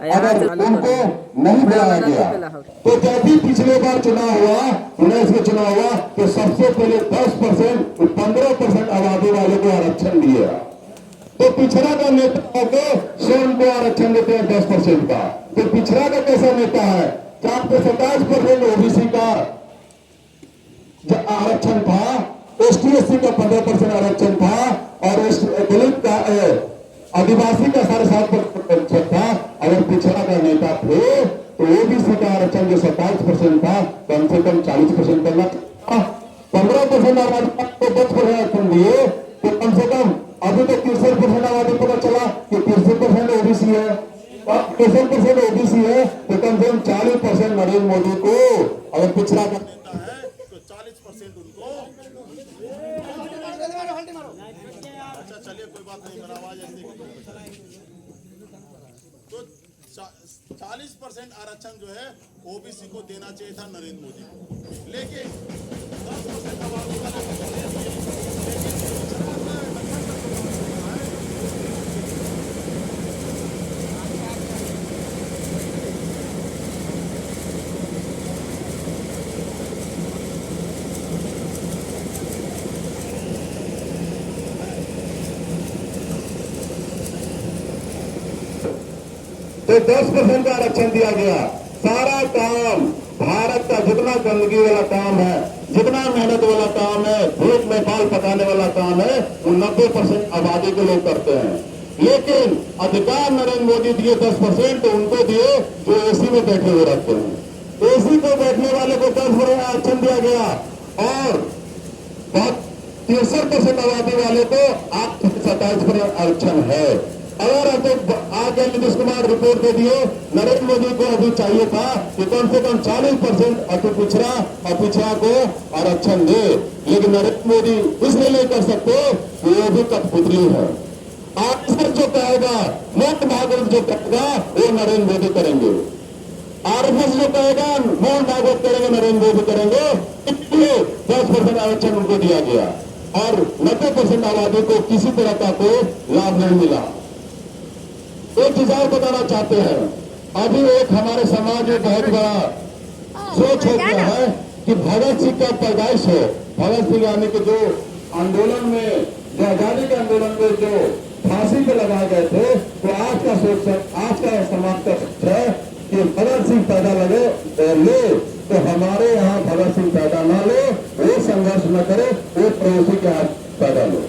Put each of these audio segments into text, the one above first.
अगर उनको नहीं बुलाया गया तो जब भी पिछले बार चुनाव हुआ 19 में चुनाव हुआ तो सबसे पहले 10% 15% आबादी वालों को आरक्षण दिया। तो पिछड़ा का नेता को स्वयं को आरक्षण देते हैं 10% का। तो पिछड़ा का कैसा नेता है? 27% ओबीसी का आरक्षण था, एसटी/एससी का 15% आरक्षण था और दलित का आदिवासी का 7.5% था। अगर पिछड़ा का नेता थे तो ओबीसी का आरक्षण जो 27% था कम से कम 40% करना था। 15% आबादी को 10% आरक्षण दिए तो कम से कम अभी तो 63% आबादी पता चला कि 63% ओबीसी है, 63% ओबीसी है तो कम से कम 40% नरेंद्र मोदी को अगर पिछड़ा का नेता है तो 40% उनको। अच्छा चलिए कोई बात नहीं, मेरा आवाज ऐसे तो 40% आरक्षण जो है ओबीसी को देना चाहिए था नरेंद्र मोदी को, लेकिन 10% आबादी वाले तो 10% का आरक्षण दिया गया। सारा काम भारत का जितना गंदगी वाला काम है, जितना मेहनत वाला काम है, धूप में बाल पकाने वाला काम है, वो 90% आबादी के लोग करते हैं। लेकिन अधिकार नरेंद्र मोदी दिए 10% तो उनको दिए जो एसी में बैठे हुए रहते हैं। एसी को बैठने वाले को 10% आरक्षण दिया गया और 63% आबादी वाले को 27% आरक्षण है। अगर आज नीतीश कुमार रिपोर्ट दे दिए, नरेंद्र मोदी को अभी चाहिए था कि कम से कम 40% अति पिछड़ा और पिछड़ा को आरक्षण दे, लेकिन नरेंद्र मोदी इसलिए नहीं कर सकते कि वो भी कठपुतली है। आरएसएस जो कहेगा, मोहन भागवत जो कहेगा वो नरेंद्र मोदी करेंगे। आरएसएस जो कहेगा मोहन भागवत करेंगे, नरेंद्र मोदी करेंगे। इसलिए 10% आरक्षण उनको दिया गया और 90% आबादी को किसी तरह का कोई लाभ नहीं मिला। एक चीज और बताना चाहते हैं, अभी एक हमारे समाज में बहुत बड़ा सोच हो गया है कि भगत सिंह का पैदाइश है। भगत सिंह यानी कि जो आंदोलन में, जो आजादी के आंदोलन में जो फांसी पे लगाए गए थे, तो आज का सोच, आज का समाज का सोच है कि भगत सिंह पैदा ले तो हमारे यहाँ भगत सिंह पैदा ना ले, वो संघर्ष न करे, वो पड़ोसी के हाथ पैदा लो,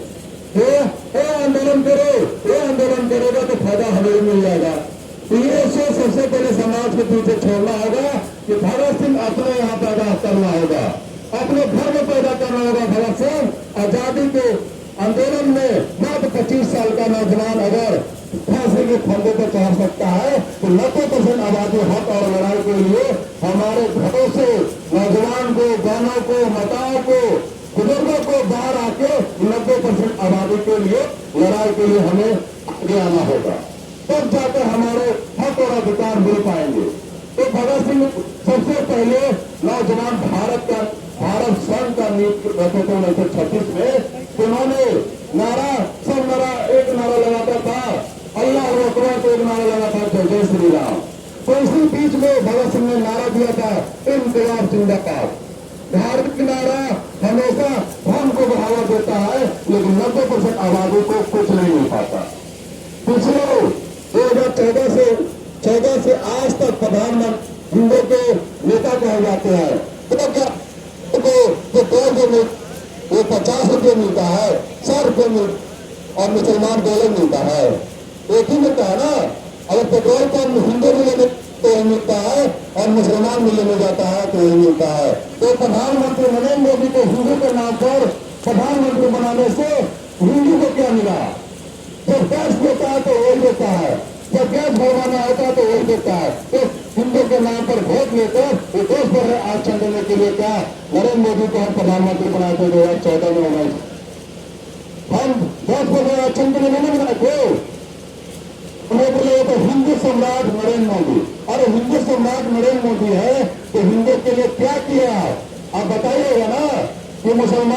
वो आंदोलन करो, वो आंदोलन करेगा तो फायदा हमें मिल जाएगा। तो ये सोच सबसे पहले समाज के पीछे छोड़ना होगा कि भगत सिंह अपने यहाँ पैदा करना होगा, अपने घर में पैदा करना होगा। भगत सिंह आजादी के आंदोलन में मात्र 25 साल का नौजवान अगर फांसी के फंदे पर चढ़ सकता है तो 90% आबादी हक और लड़ाई के लिए हमारे घरों से नौजवान को, गानों को, माताओं को, बुजुर्गों को बाहर आके 90% आबादी के लिए लड़ाई के लिए हमें आगे आना होगा, तब जाकर हमारे हक और अधिकार मिल पाएंगे। तो भगत सिंह सबसे पहले नौजवान भारत संघ का नीति रखे थे 1936 में। उन्होंने नारा, सब नारा, एक नारा लगाता था अल्लाह अकबर, तो एक नारा लगाता था जय श्री राम। तो इसी बीच में भगत सिंह ने नारा दिया था इनकलाब जिंदाबाद। धार्मिक नारा हमेशा धर्म को बढ़ावा देता है, लेकिन 90% आबादी को कुछ नहीं मिल पाता। पिछले 2014 से आज तक प्रधानमंत्री हिंदू के नेता कहे जाते हैं, तो क्या वो 50 रुपये मिलता है, 100 रुपये मिलता और मुसलमान डॉलर मिलता है, एक ही मिलता है ना। अगर पेट्रोल पंप हिंदू मिलने तो यही मिलता है और मुसलमान मिलने में जाता है तो यही मिलता है। तो प्रधानमंत्री नरेंद्र मोदी को हिंदू के नाम पर प्रधानमंत्री बनाने से हिंदू को क्या मिला? जब गैस देता है तो वही देता है, जब गैस भरवाना होता है तो वही देता है। तो हिंदू के नाम पर वोट लेकर वो देश भर में आरक्षण देने के लिए क्या नरेंद्र मोदी को हम प्रधानमंत्री बनाए थे 2014 में बनाए। हम 10% आरक्षण के लिए नहीं बनाए थे, उन्हें बोले तो हिंदू सम्राट नरेंद्र मोदी। अरे हिंदू सम्राट नरेंद्र मोदी है तो हिंदू के लिए क्या किया आप बताइएगा ना कि मुसलमान